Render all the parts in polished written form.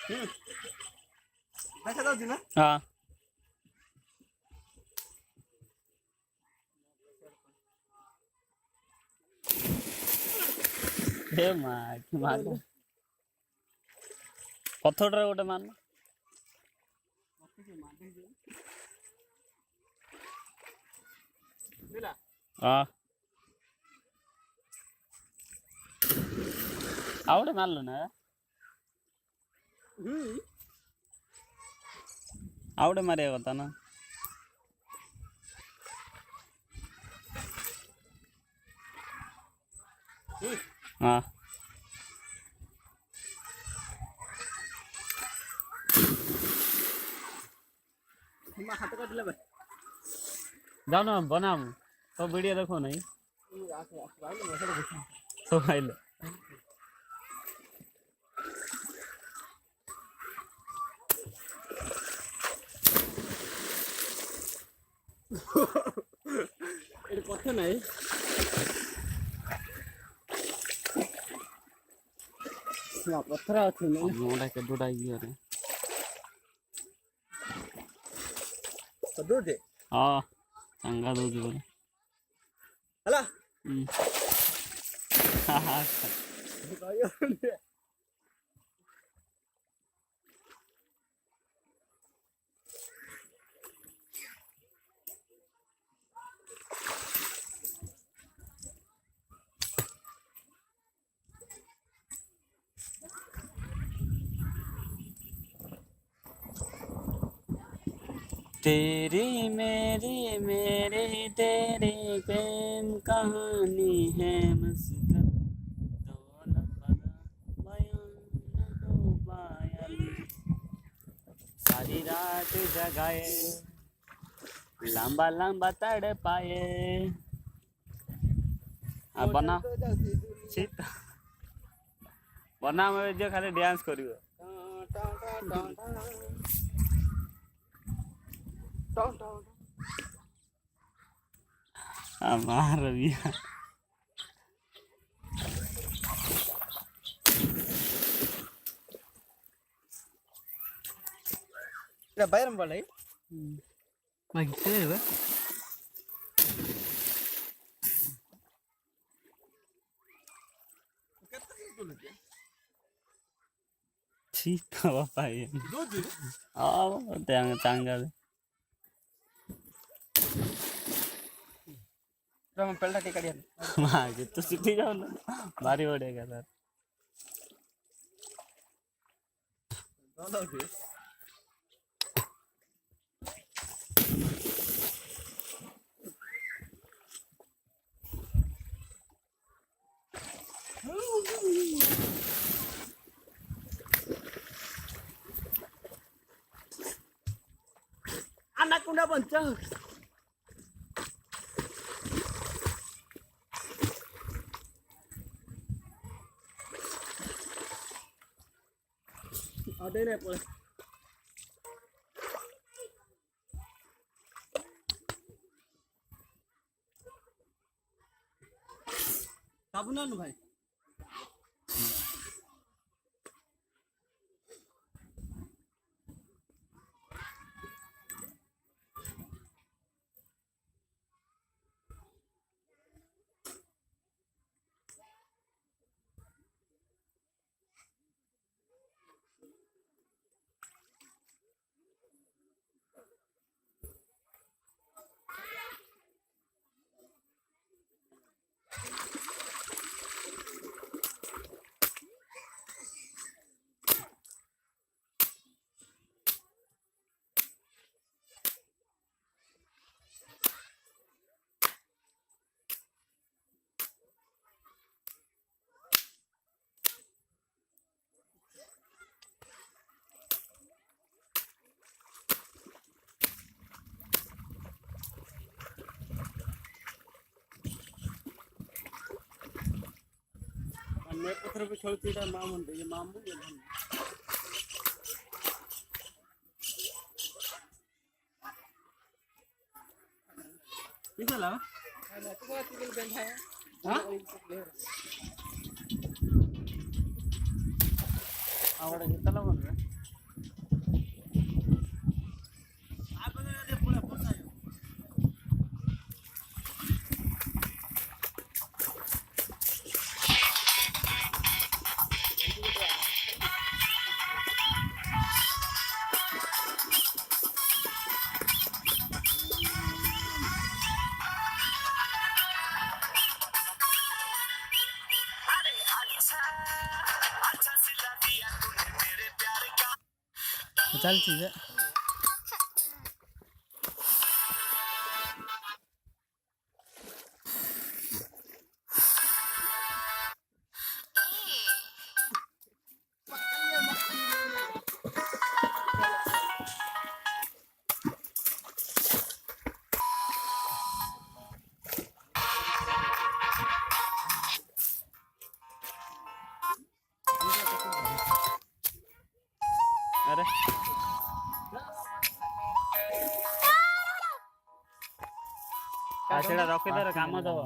দেখা দাও দিনা হ্যাঁ हे মা কি মার পথরটা ওটা মান দিলা হ্যাঁ आवड़े मारलो ना आवड़े मारे होता ना हाँ हाथ काट ले जाओ ना बनाम तो वीडियो देखो नहीं तो भाई ले এটা কথা নাই না পত্র আছে না मोड़ा के डुडाई गया रे তো দূর দে हाँ चंगा दो जी बोले হলা हाँ तेरी मेरी मेरे तेरे प्रेम कहानी है मस्त दो लफ्ज़ बयान हो पायल सारी रात जगाए लंबा लंबा तड़ पाए अब बना सीता बना में जो खाली डांस करियो हमार भैया এটা বাইরম বলাই मागिते है सीता बापा ये दूध आओ त्यांग चांगा हम पेल्टा के काढिया मागे तो सिटी जाओ ना भारी ओढेगा सर दादा के anak kuda bonceng ada nih boleh sabunan भाई मैं पत्थर पे छोड़ती था मामून ये मामू ये धन किस वाला ना तो वो तिल बैंड है हां आवड़ा कितना बोल रहा है ଚାଲିଛି ଯେ अरे ସେଟା ରଖିଦେରେ କାମ ଦବ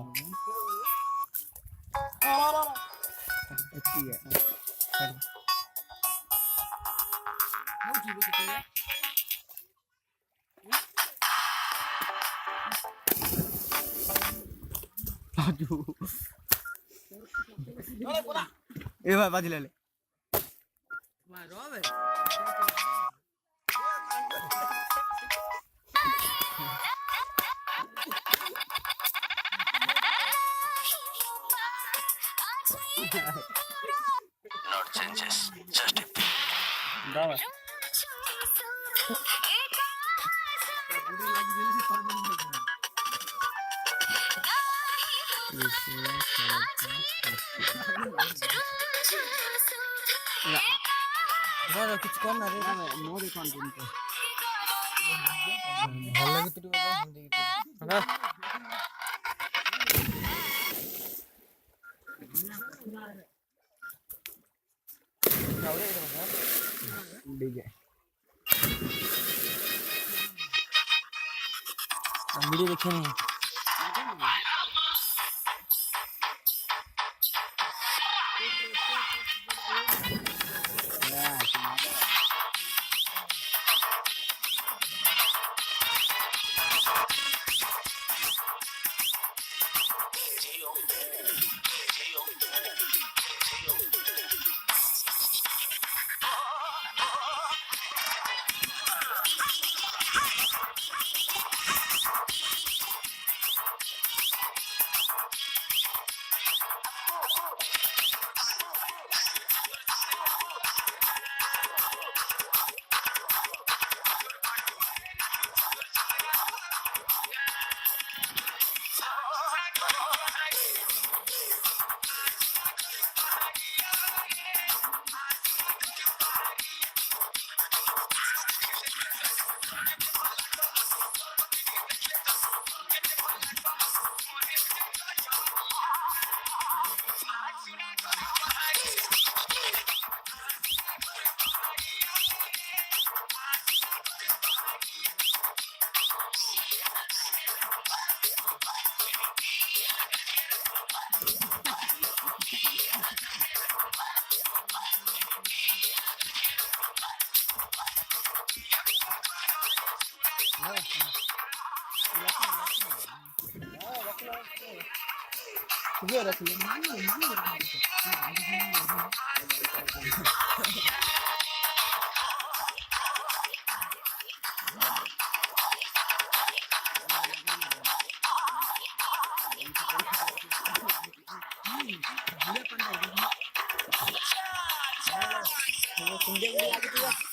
ए भाई बाजी ले ले Not changes, just a beat. दवा କିଛି କରନା ରେ मोरी कौन तुमको ଭଲ ଗୀତ ଟିକେ ବଜା ହିନ୍ଦୀ ଗୀତ डीजे वीडियो देखे नहीं कुंडे